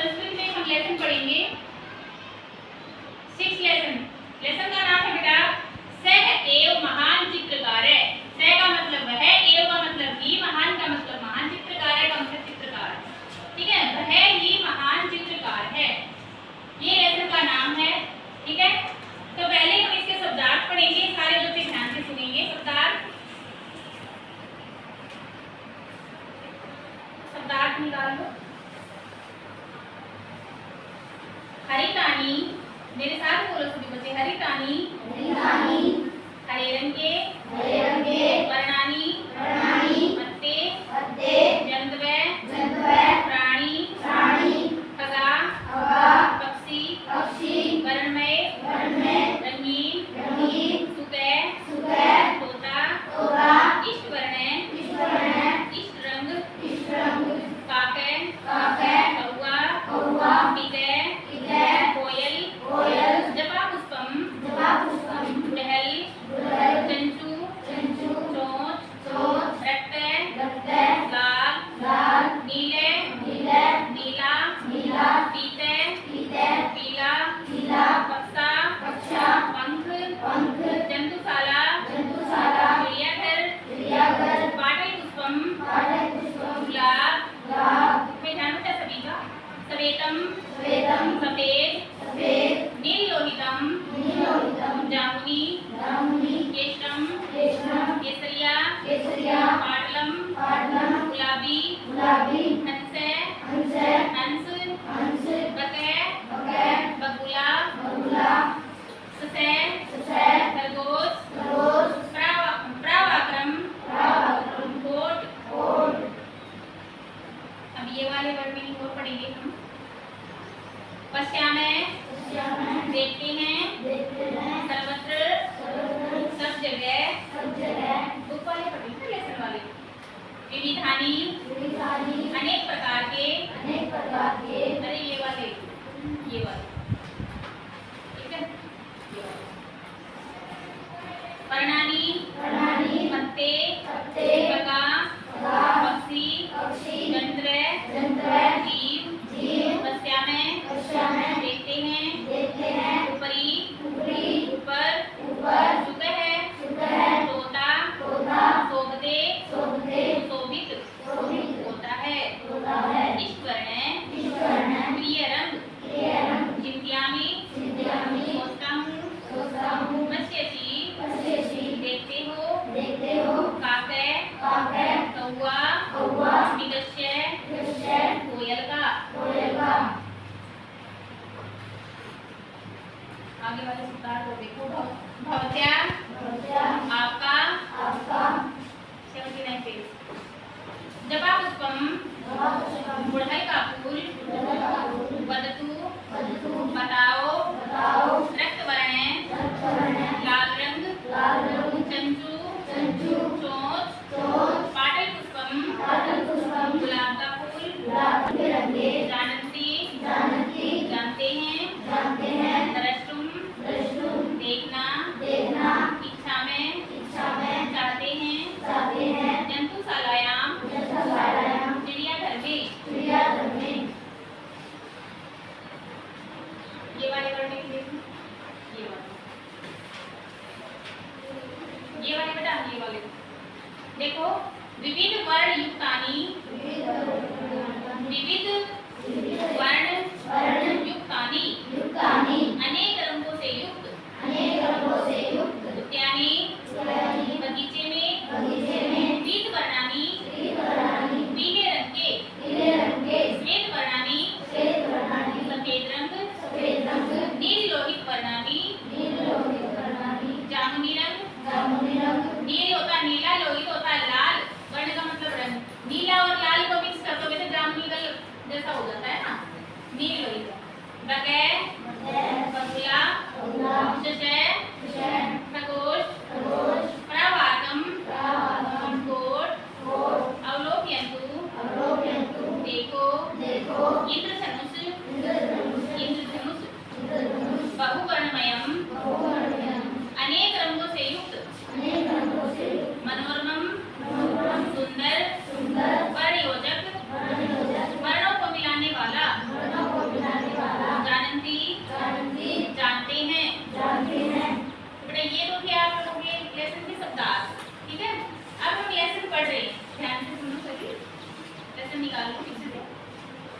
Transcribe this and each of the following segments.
संस्कृत में हम लेसन पढ़ेंगे 6 लेसन। लेसन का नाम है बेटा सह एव महान चित्रकार है। सह का मतलब वह, एव का मतलब ही, महान का मतलब महान, चित्रकार का मतलब चित्रकार। ठीक है, वह ही महान चित्रकार है, ये लेसन का नाम है। ठीक है, तो पहले हम इसके शब्दार्थ पढ़ेंगे, सारे बच्चे ध्यान से सुनेंगे। शब्दार्थ निकाल लो। हरितानी, मेरे साथ बोलो सभी बच्चे, हरितानी हरे रंग के वर्णानी पत्ते जंतु प्राणी खगा पक्षी वर्णमय रंगीन सुतह तोता इष्ट वर्ण इष्ट रंग काके कौआ पिके कोयल जपा पुष्पम टहल चंचू चोंच रक्त लाल नीला पीते पीला पक्षा पंख जंतुशाला चिड़ियाघर पाटल पुष्पम गुलाब में ध्यान रखना सभी का। सवेतम सफेद नीलोहितम जामुनी केशरम केसरिया पाटलम गुलाबी हंस बगुला ससै खरगोश प्रावाक्रम कोट। अब ये वाले वर्ड मीनिंग और पढ़ेंगे हम। पश्यामः देखते हैं, सर्वत्र सब जगह, बुक वाले पढ़ेंगे, लेसन वाले। विविधानि अनेक प्रकार के, अरे ये वाले ठीक है। वर्णानि पत्ते खगा पक्षी जंत्र जीव। पश्यामः देखते हैं, ऊपरी ऊपर सुतह तोता शोभते शोभित होता है। इष्ट वर्ण प्रिय रंग चिंत्यामि सोचता हूँ पश्यसि देखते हो काके कौआ मृगस्य कोयल का। आगे वाले शब्दार्थ को देखो। भवत्या आपका 79 पेज। जपा पुष्पम गुड़हल का फूल वदतु बताओ रक्त वर्ण लाल रंग चंचू चोंच पाटल पुष्पम गुलाब का फूल जानते हैं द्रष्टुम देखना इच्छा में चाहते हैं जंतुशालायाम चिड़ियाघर में। ये वाले वर्ड में देखो, ये वाले बेटा, ये वाले देखो। विविध वर्ण युक्तानि विविध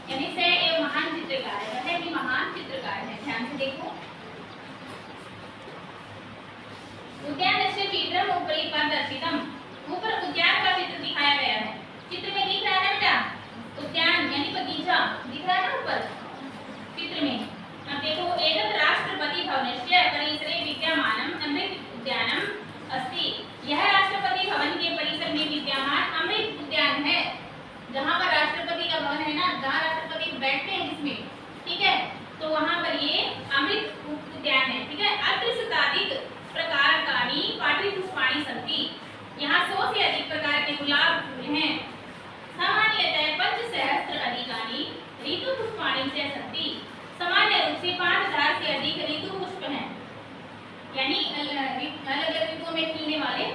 यानी से एक महान चित्रकार है, वह भी महान चित्रकार है। ध्यान से देखो, उद्यानस्य चित्रम उपरि प्रदर्शितम, ऊपर उद्यान का चित्र दिखाया गया है। चित्र में दिख रहा है बेटा उद्यान यानी बगीचा दिख रहा है ना ऊपर चित्र में। अब देखो, एतत् राष्ट्रपति भवनस्य परिसरे विद्यमानम अमृत उद्यानम अस्ति, यह राष्ट्रपति भवन के परिसर में विद्यमान अमृत उद्यान है। जहाँ पर राष्ट्रपति का भवन है ना, जहाँ राष्ट्रपति बैठते हैं जिसमें, ठीक है, तो वहाँ पर ये अमृत उद्यान है। ठीक है, अत्र शताधिक प्रकारकानि पाटलिपुष्पाणि सन्ति, यहाँ 100 से अधिक प्रकार के गुलाब फूल हैं। सामान्यतः 5,000 अधिकानि ऋतु पुष्पाणि से सन्ति, सामान्य रूप से 5,000 से अधिक ऋतु पुष्प हैं, यानी अलग अलग ऋतुओं में खिलने वाले।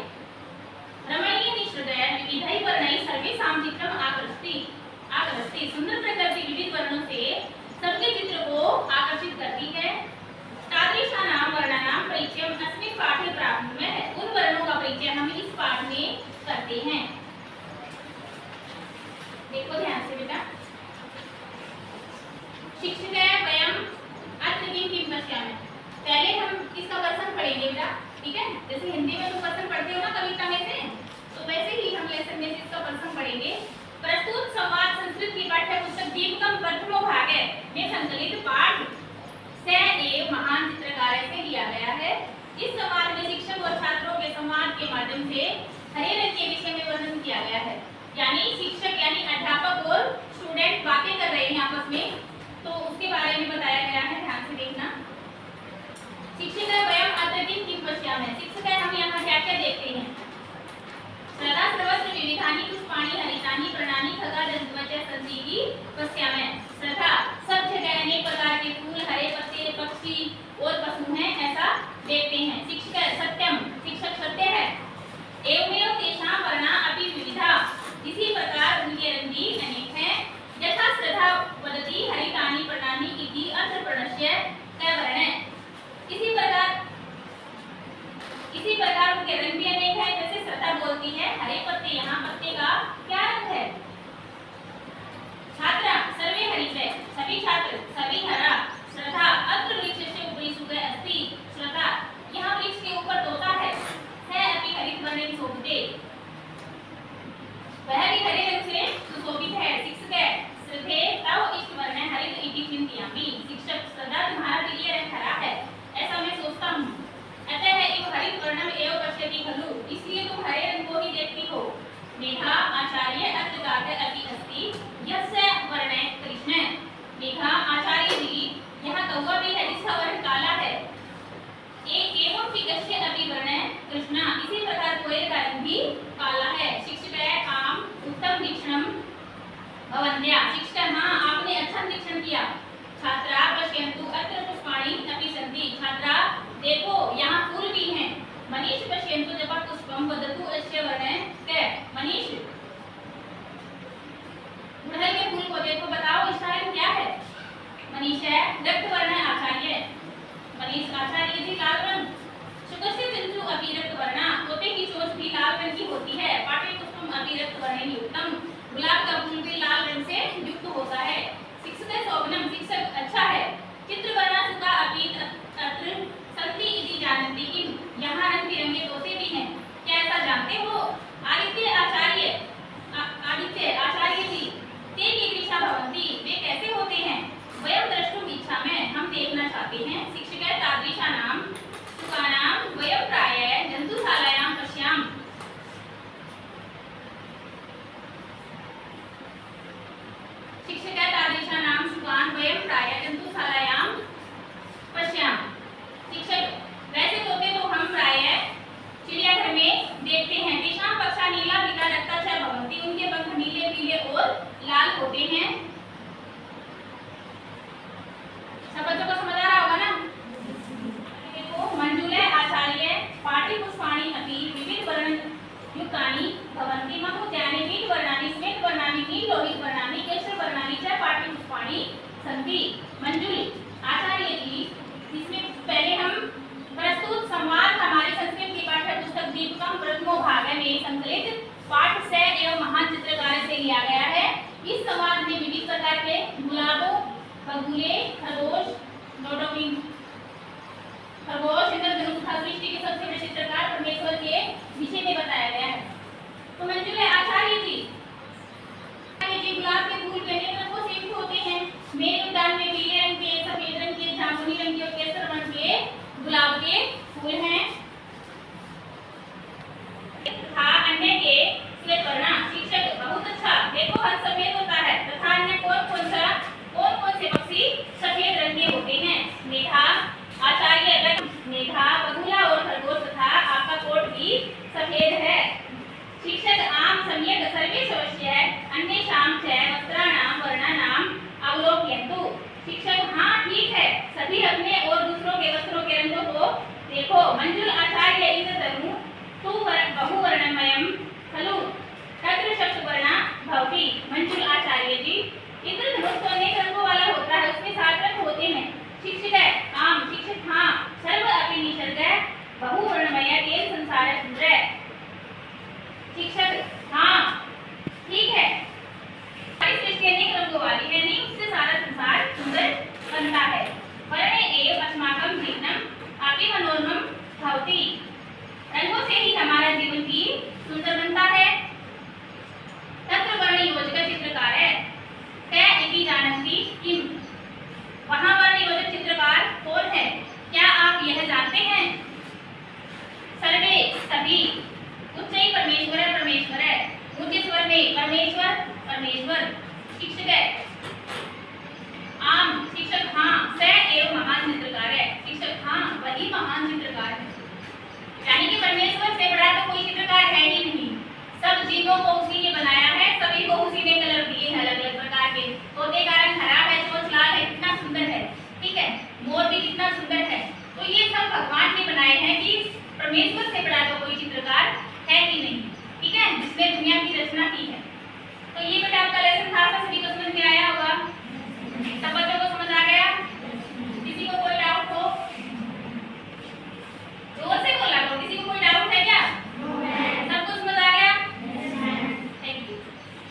रमणीय निश्चितया विविधै वर्णैः सर्वेषां चित्रम् आकर्षति, सुंदर प्रकृति विविध वर्णों से सबके चित्र को आकर्षित करती है। तादृशानां वर्णानां परिचयम् अस्मिन् पाठे प्राप्नुमः, उन वर्णों का परिचय हम इस पाठ में करते हैं। देखो ध्यान से बेटा, शिक्षिकाः वयम् अत्र किं पश्यामः, पहले हम इसका वर्णन पढ़ेंगे बेटा, ठीक है, जैसे हिंदी में तुम वर्णन पढ़ते हो ना कविता में से, तो वैसे ही हम लेसन में इसका वर्णन पढ़ेंगे। प्रस्तुत संवाद संस्कृत की पाठ्य पुस्तक दीपकम प्रथमो भाग में संकलित पाठ से एक महान चित्रकार से लिया गया है। इस संवाद में शिक्षक और छात्रों के संवाद के माध्यम से हरे रंग के विषय में वर्णन किया गया है, यानी शिक्षक यानी अध्यापक और स्टूडेंट बातें कर रहे हैं आपस में, तो उसके बारे में बताया गया है। ध्यान से देखना, शिक्षिका वयम अत्र किं पश्यामः, शिक्षिका हम यहाँ क्या क्या देखते हैं। सदा सर्वत्र विविधानि पुष्पाणि हरितानि पर्णानि खगादन्त्वच सन्ति पश्यामः, सदा सब जगह अनेक प्रकार के फूल, हरे पत्ते, पक्षी और पशु हैं, ऐसा देखते हैं। शिक्षिका सत्यम, शिक्षक सत्य है। एवमेव तेषां वर्णा अपि विविधा, इसी प्रकार उनके रंग भी अनेक हैं। यथा श्रद्धा वदति हरितानि पर्णानि इति अत्र पर्णस्य क वर्ण, इसी प्रकार उनके रंग भी अनेक है। जैसे श्रद्धा बोलती है हरे पत्ते, यहाँ पत्ते का क्या रंग है। छात्रा सर्वे हरिते, सभी छात्र, सभी हरा। श्रद्धा अत्र वृक्षस्य उपरि सुखः अस्ति, श्रद्धा यहाँ वृक्ष के ऊपर तोता है अपि हरित वर्णेन शोभिते, वह भी हरे रंग से सुशोभित है। शिक्षक श्रद्धे तव इष्ट वर्ण हरित इति चिन्तयामि, शिक्षक श्रद्धा तुम्हारा प्रिय रंग हरा है ऐसा मैं सोचता हूँ। अतः एव हरित वर्णम एव पश्यति खलु, इसलिए तुम हरे रंग को ही देखती हो। मेघा आचार्य अत्र गातः अपि अस्ति यस्य वर्णः कृष्ण, मेघा आचार्य जी यहाँ कौवा भी है जिसका वर्ण काला है। एवं पिकस्य अपि वर्णः कृष्ण, इसी प्रकार कोयल का रंग भी काला है। शिक्षिका आम उत्तम निरीक्षणम भवन्त्या, शिक्षक हाँ आपने अच्छा निरीक्षण किया। छात्रा पश्यन्तु अत्र पुष्पाणि अपि सन्ति, छात्रा देखो यहाँ फूल भी हैं। मनीष पश्यन्तु जपा पुष्पम वदतु अस्य वर्णः क, मनीष गुड़हल के फूल को देखो, बताओ इसका रंग क्या है। मनीष है रक्त वर्ण आचार्य, मनीष आचार्य जी लाल रंग। शुकस्य चंचु अपि रक्त वर्णा, तोते की चोंच भी लाल रंग की होती है। पाटली पुष्पम अपि रक्त वर्णेन युक्तम, गुलाब का फूल भी लाल रंग से युक्त होता है। शिक्षक शोभनम, शिक्षक अच्छा है। चित्रवर्णा सुखा अपि अत्र सन्ति इति जानन्ति किम, यहाँ रंग बिरंगे तोते भी हैं, क्या ऐसा जानते हो। आदित्य आचार्य जी ते कीदृशा भवन्ति, वे कैसे होते हैं। वयं द्रष्टुम इच्छामः, हम देखना चाहते हैं। शिक्षिका तादृशानां सुखानां वयं प्रायः जन्तुशालायां पश्याम, शिक्षिका बगुले, खरगोश, नोटोकिंग, खरगोश इंद्रधनुष था सृष्टि के सबसे बड़े चित्रकार परमेश्वर के विषय में बताया गया है। तो मंजुले आचार्य जी गुलाब के फूल पहले तरफ वो सिक्त होते हैं। मेरे उद्यान में पीले रंग के, सफेद रंग के, जामुनी रंग के और केसर रंग के गुलाब के फूल हैं।